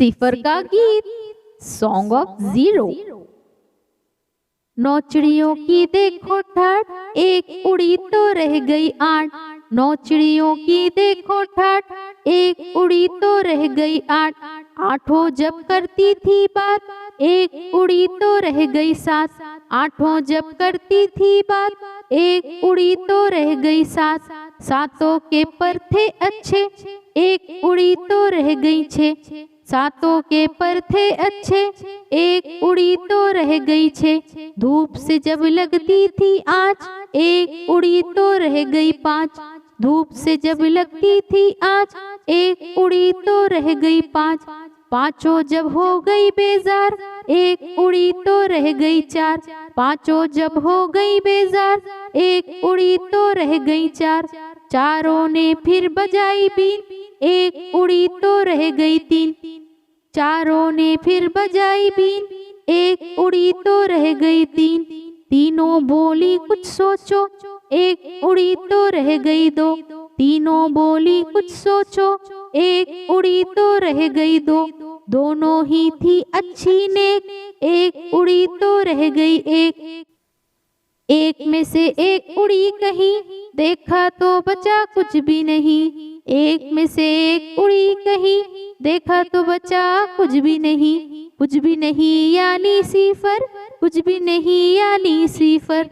सिफर का गीत, song of zero. नौ चिड़ियों की देखो ठाठ, एक उड़ी तो रह गई आठ। नौ चिड़ियों की देखो ठाठ, एक उड़ी तो रह गई आठ। आठों जब करती थी बात, एक उड़ी तो रह गई सात। आठों जब करती थी बात, एक उड़ी तो रह गई सात। सातों के पर थे अच्छे, एक उड़ी तो रह गई छे। सातों के पर थे अच्छे, एक उड़ी तो रह गई छे। धूप से जब लगती थी आँच, एक उड़ी तो रह गई पाँच। धूप से जब लगती थी आँच, एक उड़ी तो रह गई पाँच। पांचों जब हो गई बेजार, एक उड़ी तो रह गई चार। पांचों जब हो गई बेजार, एक उड़ी तो रह गई चार। चारों ने फिर बजाई बीन, एक उड़ी तो रह गई तीन। चारों ने फिर बजाई बीन, एक उड़ी तो रह गई तीन। तीनों बोली कुछ सोचो, एक उड़ी तो रह गई दो। तीनों बोली कुछ सोचो, एक उड़ी तो रह गई दो। दोनों ही थी अच्छी नेक, एक उड़ी तो रह गई एक। एक में से एक उड़ी कहीं, देखा तो बचा कुछ भी नहीं। एक में से एक उड़ी कहीं, देखा तो बचा कुछ भी नहीं। कुछ भी नहीं यानी सिफर, कुछ भी नहीं यानी सिफर।